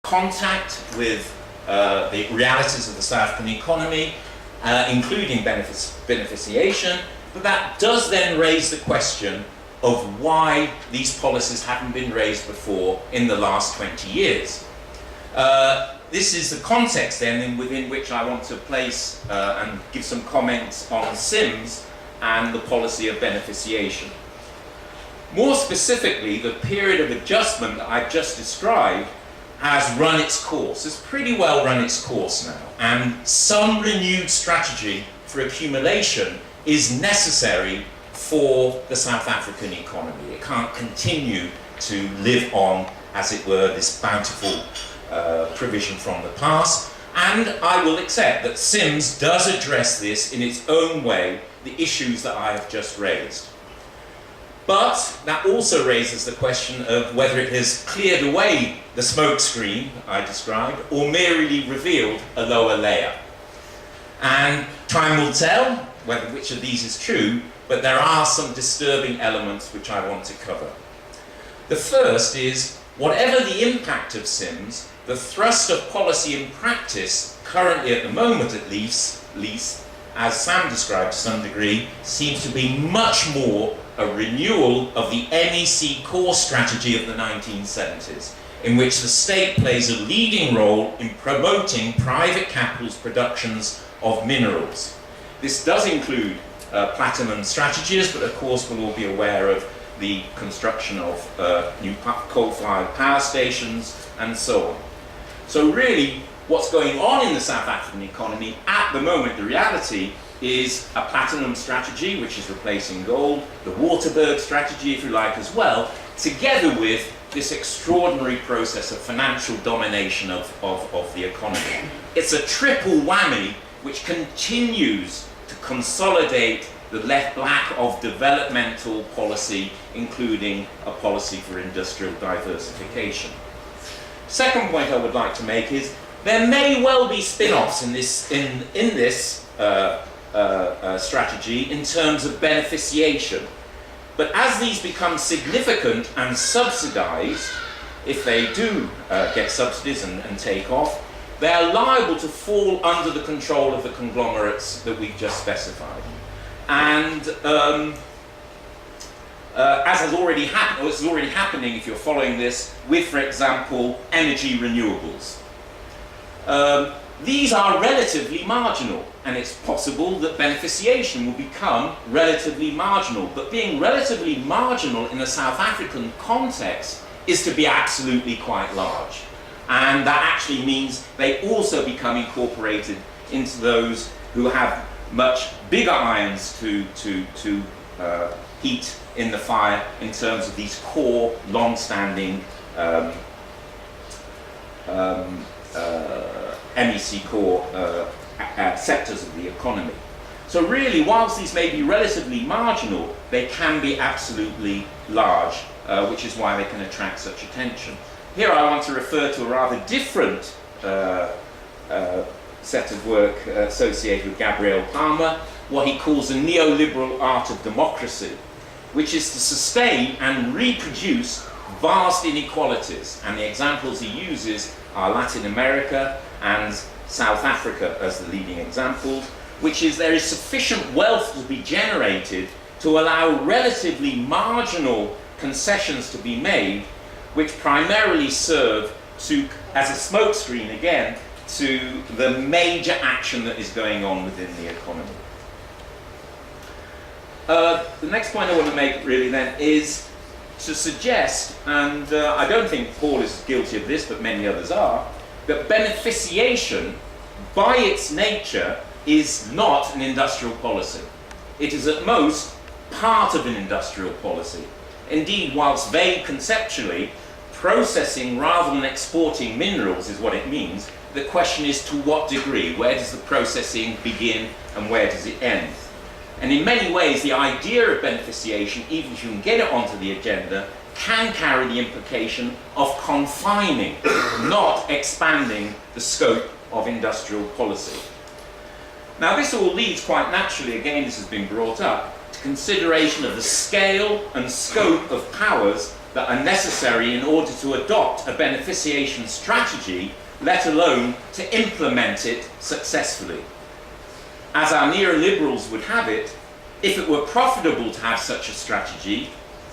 contact with the realities of the South African economy, including beneficiation, but that does then raise the question of why these policies haven't been raised before in the last 20 years. This is the context then within which I want to place and give some comments on SIMS and the policy of beneficiation. More specifically, the period of adjustment that I've just described has run its course. It's pretty well run its course now, and some renewed strategy for accumulation is necessary for the South African economy. It can't continue to live on, as it were, this bountiful provision from the past, and I will accept that SIMS does address this in its own way, the issues that I have just raised. But that also raises the question of whether it has cleared away the smoke screen I described, or merely revealed a lower layer. And time will tell whether which of these is true, but there are some disturbing elements which I want to cover. The first is, whatever the impact of SIMS, the thrust of policy in practice, currently at the moment at least, as Sam described to some degree, seems to be much more a renewal of the NEC core strategy of the 1970s, in which the state plays a leading role in promoting private capital's productions of minerals. This does include platinum strategies, but of course we'll all be aware of the construction of new coal-fired power stations and so on. So really, what's going on in the South African economy at the moment, the reality is a platinum strategy, which is replacing gold, the Waterberg strategy, if you like, as well, together with this extraordinary process of financial domination of the economy. It's a triple whammy which continues to consolidate the lack of developmental policy, including a policy for industrial diversification. Second point I would like to make is there may well be spin-offs in this strategy in terms of beneficiation. But as these become significant and subsidized, if they do get subsidies and take off, they are liable to fall under the control of the conglomerates that we've just specified. And as has already happened, or is already happening if you're following this, with, for example, energy renewables. These are relatively marginal, and it's possible that beneficiation will become relatively marginal. But being relatively marginal in a South African context is to be absolutely quite large. And that actually means they also become incorporated into those who have much bigger irons to heat in the fire in terms of these core, long-standing MEC core sectors of the economy. So really, whilst these may be relatively marginal, they can be absolutely large, which is why they can attract such attention. Here I want to refer to a rather different set of work associated with Gabriel Palmer, what he calls the neoliberal art of democracy, which is to sustain and reproduce vast inequalities. And the examples he uses are Latin America and South Africa as the leading examples, which is there is sufficient wealth to be generated to allow relatively marginal concessions to be made, which primarily serve to, as a smokescreen again, to the major action that is going on within the economy. The next point I want to make really then is to suggest, and I don't think Paul is guilty of this, but many others are, that beneficiation by its nature is not an industrial policy. It is at most part of an industrial policy. Indeed, whilst vague conceptually, processing rather than exporting minerals is what it means. The question is to what degree? Where does the processing begin and where does it end? And in many ways, the idea of beneficiation, even if you can get it onto the agenda, can carry the implication of confining, not expanding the scope of industrial policy. Now, this all leads quite naturally, again, this has been brought up, to consideration of the scale and scope of powers that are necessary in order to adopt a beneficiation strategy, let alone to implement it successfully. As our neoliberals would have it, if it were profitable to have such a strategy,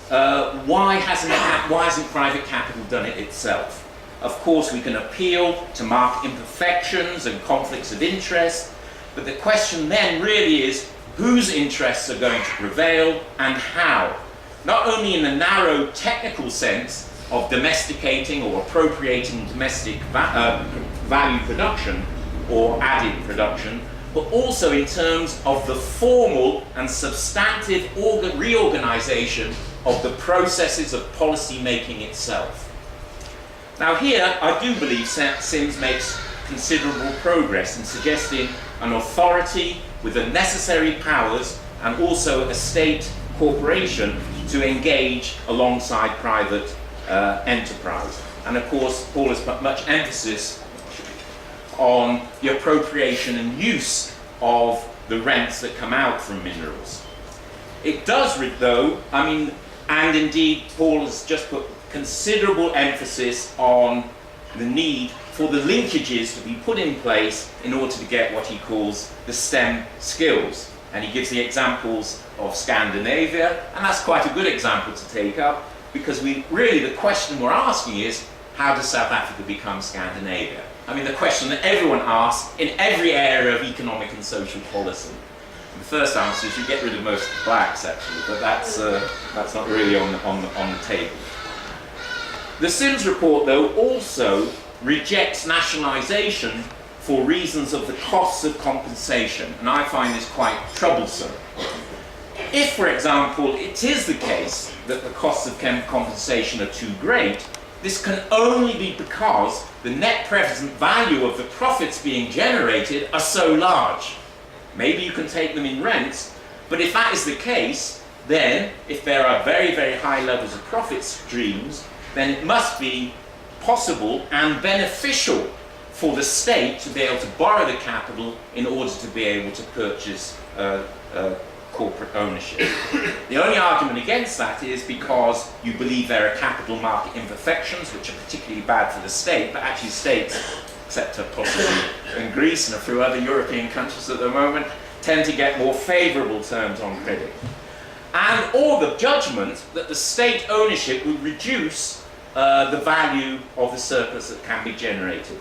why hasn't private capital done it itself? Of course, we can appeal to market imperfections and conflicts of interest, but the question then really is whose interests are going to prevail and how? Not only in the narrow technical sense of domesticating or appropriating domestic value production or added production, but also in terms of the formal and substantive reorganization of the processes of policy making itself. Now here, I do believe Sims makes considerable progress in suggesting an authority with the necessary powers and also a state corporation to engage alongside private enterprise. And of course, Paul has put much emphasis on the appropriation and use of the rents that come out from minerals. It does, though, and indeed Paul has just put considerable emphasis on the need for the linkages to be put in place in order to get what he calls the STEM skills. And he gives the examples of Scandinavia, and that's quite a good example to take up, because the question we're asking is, how does South Africa become Scandinavia? The question that everyone asks in every area of economic and social policy. And the first answer is you get rid of most blacks, actually, but that's not really on the table. The Sims report, though, also rejects nationalisation for reasons of the costs of compensation, and I find this quite troublesome. If, for example, it is the case that the costs of compensation are too great, this can only be because the net present value of the profits being generated are so large. Maybe you can take them in rents, but if that is the case, then if there are very, very high levels of profit streams, then it must be possible and beneficial for the state to be able to borrow the capital in order to be able to purchase corporate ownership. The only argument against that is because you believe there are capital market imperfections which are particularly bad for the state, but actually states, except possibly in Greece and a few other European countries at the moment, tend to get more favourable terms on credit. And or the judgment that the state ownership would reduce the value of the surplus that can be generated.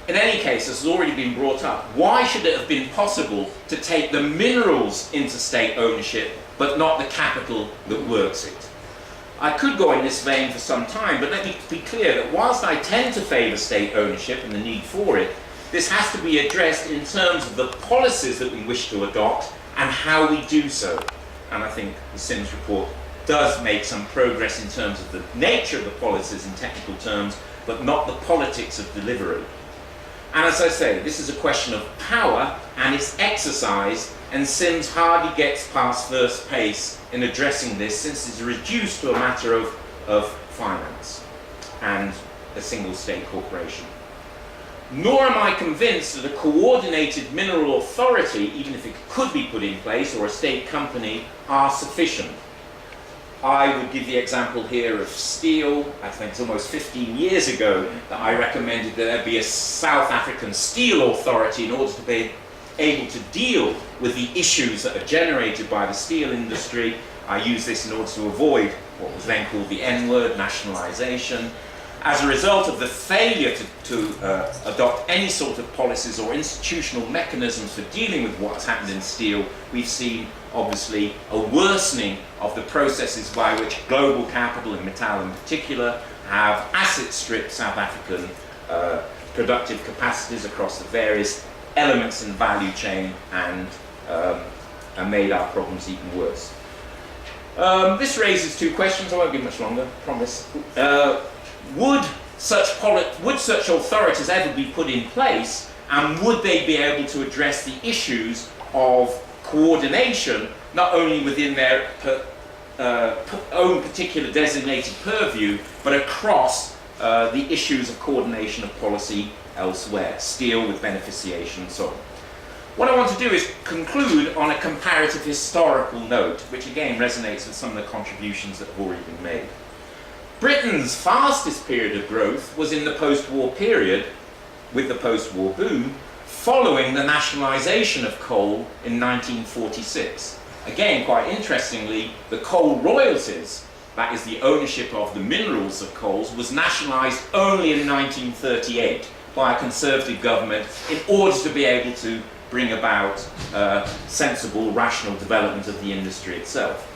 In any case, as has already been brought up, why should it have been possible to take the minerals into state ownership, but not the capital that works it? I could go in this vein for some time, but let me be clear that whilst I tend to favour state ownership and the need for it, this has to be addressed in terms of the policies that we wish to adopt and how we do so. And I think the Sims report does make some progress in terms of the nature of the policies in technical terms, but not the politics of delivery. And as I say, this is a question of power and its exercise, and Sims hardly gets past first pace in addressing this, since it's reduced to a matter of finance and a single state corporation. Nor am I convinced that a coordinated mineral authority, even if it could be put in place, or a state company, are sufficient. I would give the example here of steel. I think it's almost 15 years ago that I recommended that there be a South African steel authority in order to be able to deal with the issues that are generated by the steel industry. I used this in order to avoid what was then called the N-word, nationalisation. As a result of the failure to adopt any sort of policies or institutional mechanisms for dealing with what's happened in steel, we've seen obviously a worsening of the processes by which global capital, and Mittal in particular, have asset stripped South African productive capacities across the various elements in the value chain and made our problems even worse. This raises two questions. I won't be much longer, promise. Would such authorities ever be put in place, and would they be able to address the issues of coordination, not only within their own particular designated purview, but across the issues of coordination of policy elsewhere, steel with beneficiation and so on? What I want to do is conclude on a comparative historical note, which again resonates with some of the contributions that have already been made. Britain's fastest period of growth was in the post-war period, with the post-war boom, following the nationalisation of coal in 1946. Again, quite interestingly, the coal royalties, that is the ownership of the minerals of coals, was nationalised only in 1938 by a Conservative government in order to be able to bring about sensible, rational development of the industry itself.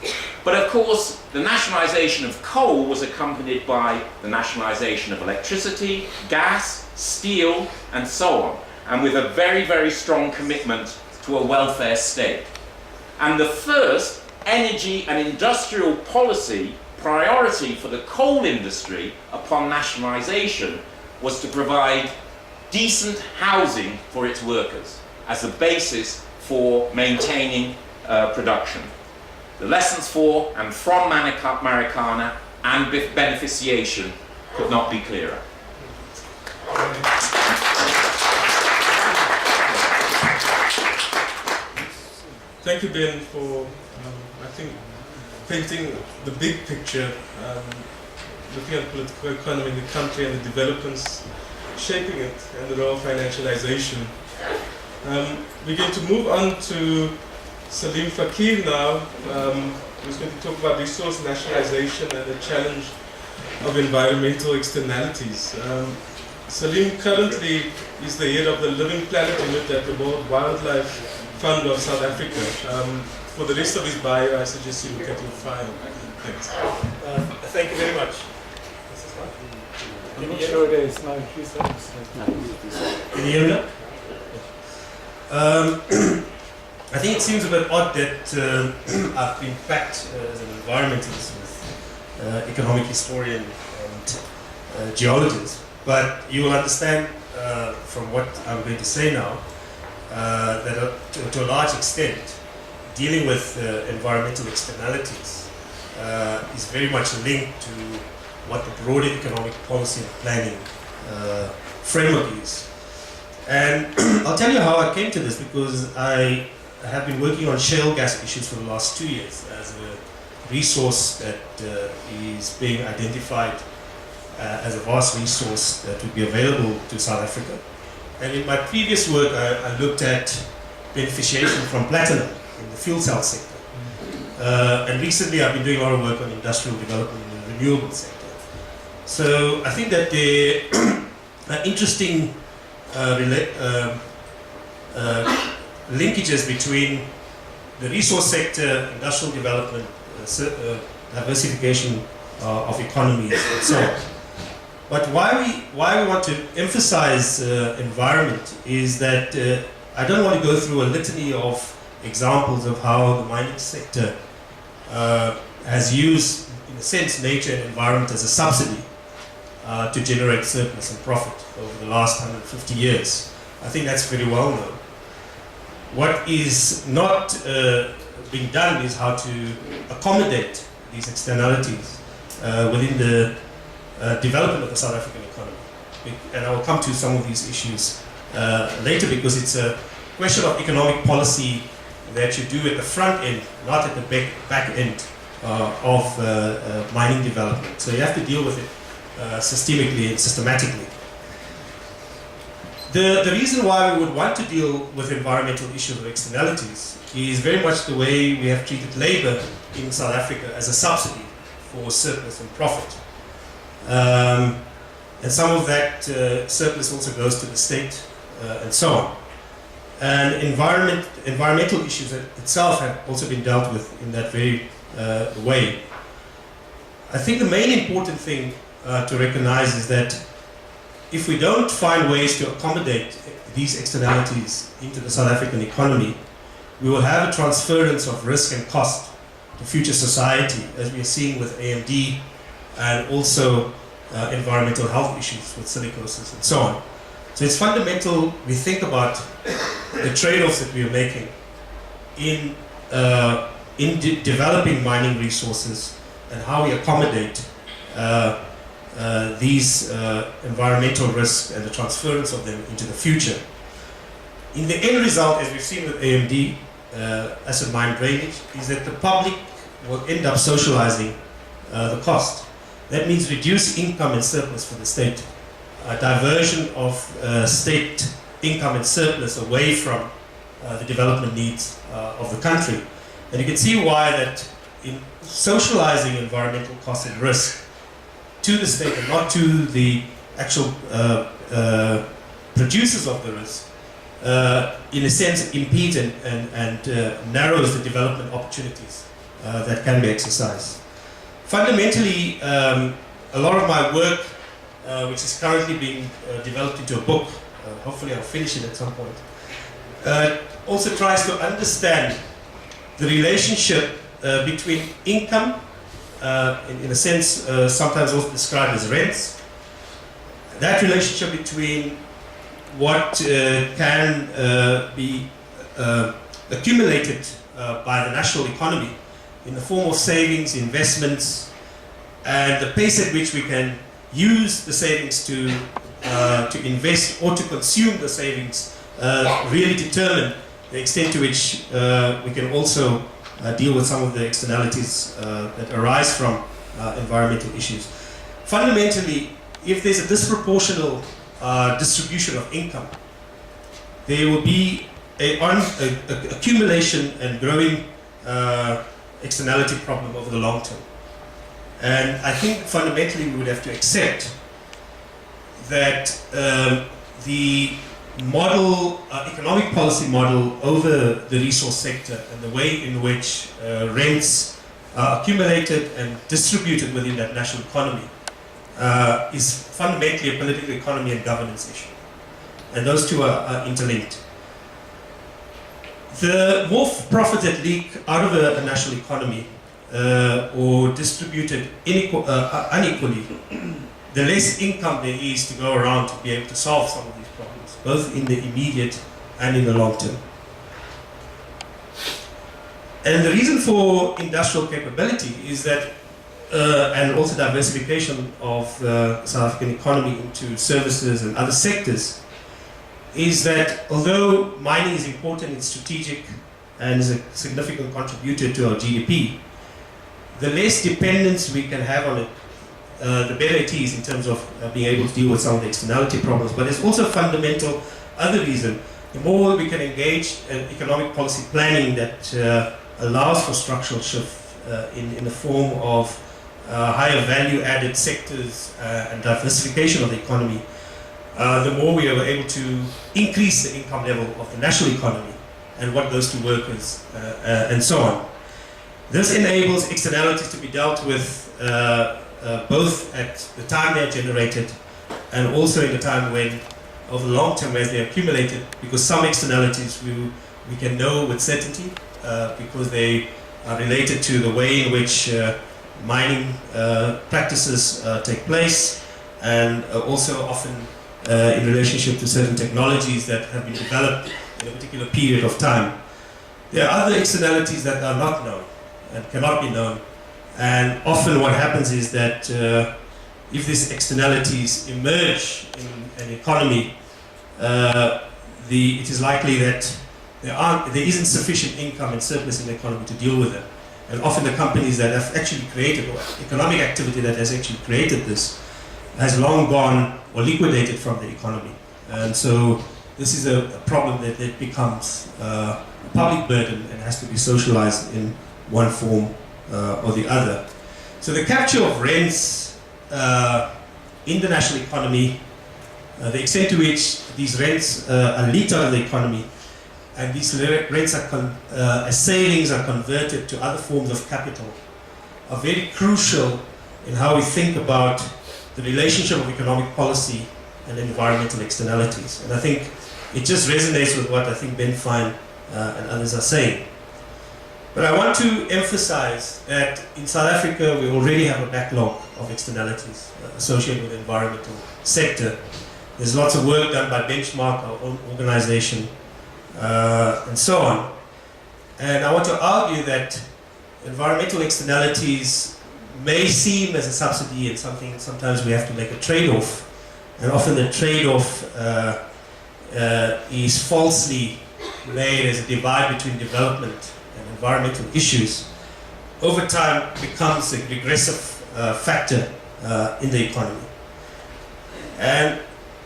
But of course, the nationalisation of coal was accompanied by the nationalisation of electricity, gas, steel, and so on, and with a very, very strong commitment to a welfare state. And the first energy and industrial policy priority for the coal industry upon nationalisation was to provide decent housing for its workers as the basis for maintaining production. The lessons for and from Marikana and beneficiation could not be clearer. Thank you, Ben, for, I think, painting the big picture, looking at political economy in the country and the developments shaping it, and the role of financialization. We're going to move on to Salim Fakir now, who's going to talk about resource nationalization and the challenge of environmental externalities. Salim currently is the head of the Living Planet Unit at the World Wildlife Fund of South Africa. For the rest of his bio, I suggest you look at your file. Thanks. Thank you very much. I'm not sure it is. No, he said Can you hear me? I think it seems a bit odd that I've been backed as an environmentalist with economic historian and geologist, but you will understand from what I'm going to say now that to a large extent dealing with environmental externalities is very much linked to what the broader economic policy and planning framework is. And I'll tell you how I came to this, because I have been working on shale gas issues for the last 2 years as a resource that is being identified as a vast resource that would be available to South Africa. And in my previous work, I looked at beneficiation from platinum in the fuel cell sector. And recently I've been doing a lot of work on industrial development in the renewable sector. So I think that there are interesting linkages between the resource sector, industrial development, diversification of economies, and so on. But why we want to emphasize environment is that I don't want to go through a litany of examples of how the mining sector has used, in a sense, nature and environment as a subsidy to generate surplus and profit over the last 150 years. I think that's very well known. What is not being done is how to accommodate these externalities within the development of the South African economy. And I will come to some of these issues later, because it's a question of economic policy that you do at the front end, not at the back end of mining development. So you have to deal with it systemically and systematically. The reason why we would want to deal with environmental issues or externalities is very much the way we have treated labor in South Africa as a subsidy for surplus and profit. And some of that surplus also goes to the state and so on. And environmental issues itself have also been dealt with in that very way. I think the main important thing to recognize is that if we don't find ways to accommodate these externalities into the South African economy, we will have a transference of risk and cost to future society, as we are seeing with AMD, and also environmental health issues with silicosis and so on. So it's fundamental we think about the trade-offs that we are making in developing mining resources and how we accommodate these environmental risks and the transference of them into the future. in the end result, as we've seen with AMD, acid mine drainage, is that the public will end up socializing the cost. That means reduced income and surplus for the state, diversion of state income and surplus away from the development needs of the country. And you can see why that in socializing environmental costs and risk to the state and not to the actual producers of the risk, in a sense impedes and narrows the development opportunities that can be exercised. Fundamentally, a lot of my work, which is currently being developed into a book, hopefully I'll finish it at some point, also tries to understand the relationship between income, in a sense sometimes also described as rents, that relationship between what can be accumulated by the national economy in the form of savings, investments, and the pace at which we can use the savings to invest or to consume the savings really determine the extent to which we can also deal with some of the externalities that arise from environmental issues. Fundamentally, if there's a disproportional distribution of income, there will be a accumulation and growing externality problem over the long term. And I think fundamentally we would have to accept that the model, economic policy model over the resource sector and the way in which rents are accumulated and distributed within that national economy is fundamentally a political economy and governance issue. And those two are interlinked. The more profit that leak out of a national economy or distributed unequally, the less income there is to go around to be able to solve some of these problems, both in the immediate and in the long term. And the reason for industrial capability is that, and also diversification of the South African economy into services and other sectors, is that although mining is important, it's strategic, and is a significant contributor to our GDP, the less dependence we can have on it, the better it is in terms of being able to deal with some of the externality problems. But there's also a fundamental other reason. The more we can engage in economic policy planning that allows for structural shift in the form of higher value added sectors and diversification of the economy, the more we are able to increase the income level of the national economy and what goes to workers and so on. This enables externalities to be dealt with both at the time they're generated and also in the time when, over the long term, as they're accumulated, because some externalities we can know with certainty because they are related to the way in which mining practices take place, and also often in relationship to certain technologies that have been developed in a particular period of time. There are other externalities that are not known and cannot be known, and often what happens is that if these externalities emerge in an economy, it is likely that there isn't sufficient income and surplus in the economy to deal with them. And often the companies that have actually created, or economic activity that has actually created this, has long gone or liquidated from the economy. And so this is a problem that becomes a public burden and has to be socialized in one form or the other. So the capture of rents in the national economy, the extent to which these rents are leaked out of the economy, and these rents as savings are converted to other forms of capital, are very crucial in how we think about the relationship of economic policy and environmental externalities. And I think it just resonates with what I think Ben Fine and others are saying. But I want to emphasize that in South Africa we already have a backlog of externalities associated with the environmental sector. There's lots of work done by Benchmark, our own organization, and so on. And I want to argue that environmental externalities may seem as a subsidy and something sometimes we have to make a trade-off, and often the trade-off is falsely made as a divide between development and environmental issues, over time becomes a regressive factor in the economy. And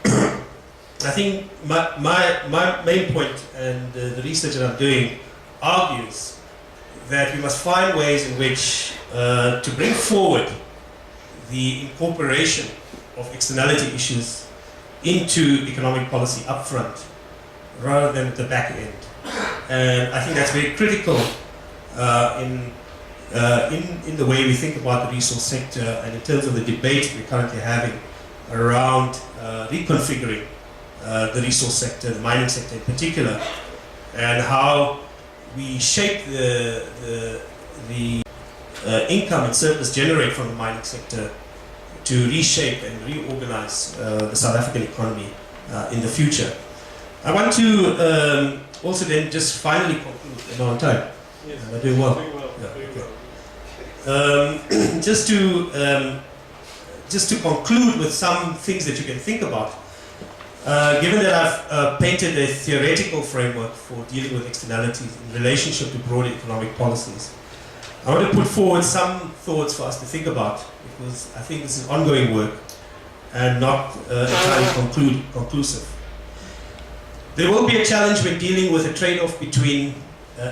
I think my main point, and the research that I'm doing, argues that we must find ways in which to bring forward the incorporation of externality issues into economic policy upfront rather than at the back end. And I think that's very critical in the way we think about the resource sector and in terms of the debate we're currently having around reconfiguring the resource sector, the mining sector in particular, and how we shape the income and surplus generated from the mining sector to reshape and reorganize the South African economy in the future. I want to also then just finally conclude on time. Yes. Am I doing well? Doing well. Yeah, Doing okay. well. Just to conclude with some things that you can think about. Given that I've painted a theoretical framework for dealing with externalities in relationship to broader economic policies, I want to put forward some thoughts for us to think about, because I think this is ongoing work and not entirely conclusive. There will be a challenge when dealing with a trade-off between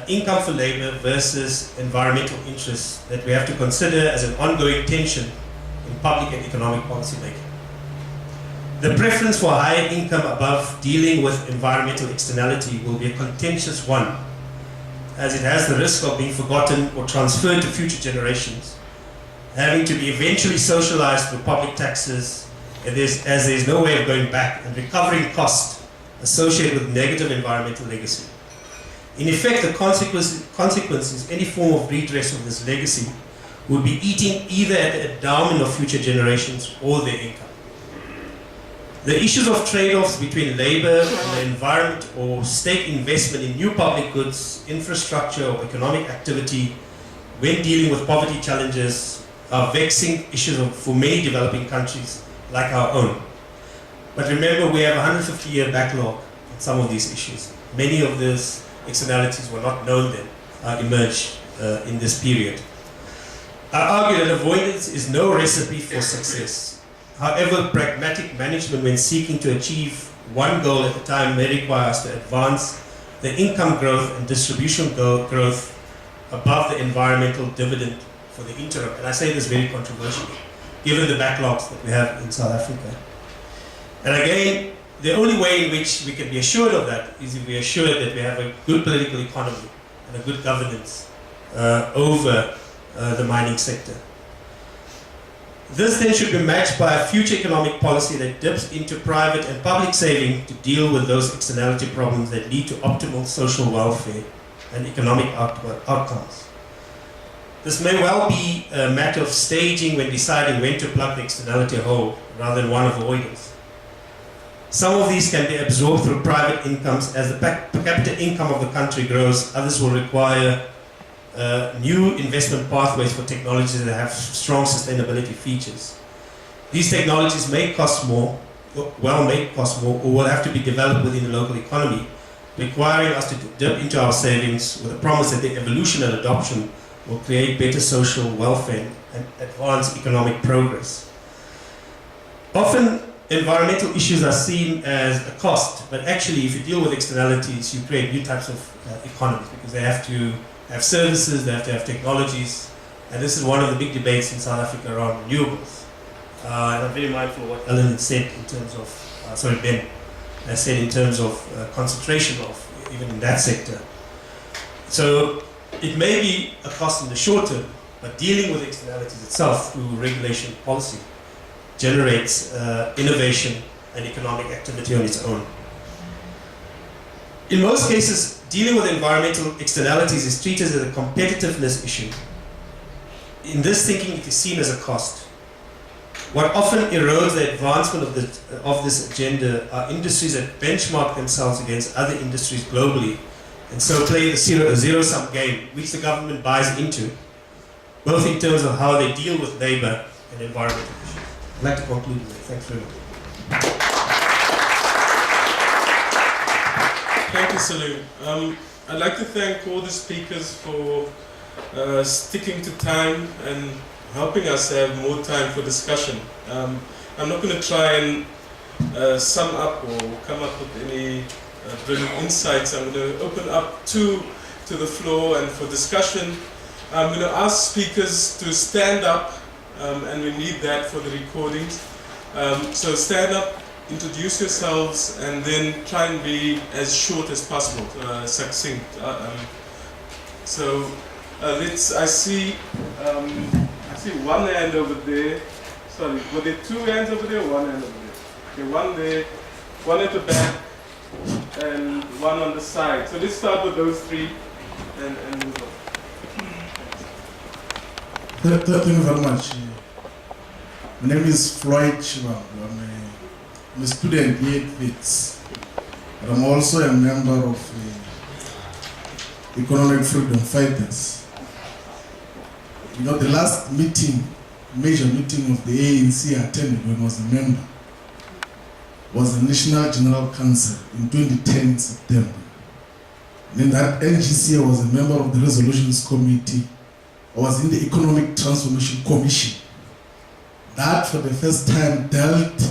income for labor versus environmental interests that we have to consider as an ongoing tension in public and economic policy making. The preference for higher income above dealing with environmental externality will be a contentious one, as it has the risk of being forgotten or transferred to future generations, having to be eventually socialized through public taxes, as there's no way of going back, and recovering costs associated with negative environmental legacy. In effect, the consequences, any form of redress of this legacy, would be eating either at the endowment of future generations or their income. The issues of trade-offs between labor and the environment or state investment in new public goods, infrastructure or economic activity when dealing with poverty challenges are vexing issues for many developing countries like our own. But remember, we have a 150-year backlog on some of these issues. Many of these externalities were not known then, emerged in this period. I argue that avoidance is no recipe for success. However, pragmatic management when seeking to achieve one goal at a time may require us to advance the income growth and distribution growth above the environmental dividend for the interim. And I say this very controversially, given the backlogs that we have in South Africa. And again, the only way in which we can be assured of that is if we are assured that we have a good political economy and a good governance over the mining sector. This then should be matched by a future economic policy that dips into private and public saving to deal with those externality problems that lead to optimal social welfare and economic outcomes. This may well be a matter of staging when deciding when to plug the externality hole rather than one of avoidance. Some of these can be absorbed through private incomes as the per capita income of the country grows. Others will require new investment pathways for technologies that have strong sustainability features. These technologies may cost more, or will have to be developed within the local economy, requiring us to dip into our savings with a promise that the evolution and adoption will create better social welfare and advance economic progress. Often, environmental issues are seen as a cost, but actually, if you deal with externalities, you create new types of economies because they have to have services, they have to have technologies, and this is one of the big debates in South Africa around renewables. And I'm very mindful of what Ellen had said in terms of, Ben has said in terms of concentration of even in that sector. So it may be a cost in the short term, but dealing with externalities itself through regulation policy generates innovation and economic activity on its own. In most cases, dealing with environmental externalities is treated as a competitiveness issue. In this thinking, it is seen as a cost. What often erodes the advancement of this agenda are industries that benchmark themselves against other industries globally, and so play the zero-sum game, which the government buys into, both in terms of how they deal with labor and environmental issues. I'd like to conclude with that. Thanks very much. Salim. I'd like to thank all the speakers for sticking to time and helping us have more time for discussion. I'm not going to try and sum up or come up with any brilliant insights. I'm going to open up to the floor and for discussion. I'm going to ask speakers to stand up, and we need that for the recordings. So stand up, introduce yourselves, and then try and be as short as possible, succinct. I see one hand over there. Sorry, were there two hands over there or one hand over there? Okay, one there, one at the back, and one on the side. So let's start with those three and move on. Thank you very much. My name is Floyd Chibang. I'm a student here at FITS, but I'm also a member of Economic Freedom Fighters. You know, the last meeting, major meeting of the ANC I attended when I was a member, was the National General Council in 2010 in September. And in that NGC, I was a member of the Resolutions Committee. I was in the Economic Transformation Commission. That, for the first time, dealt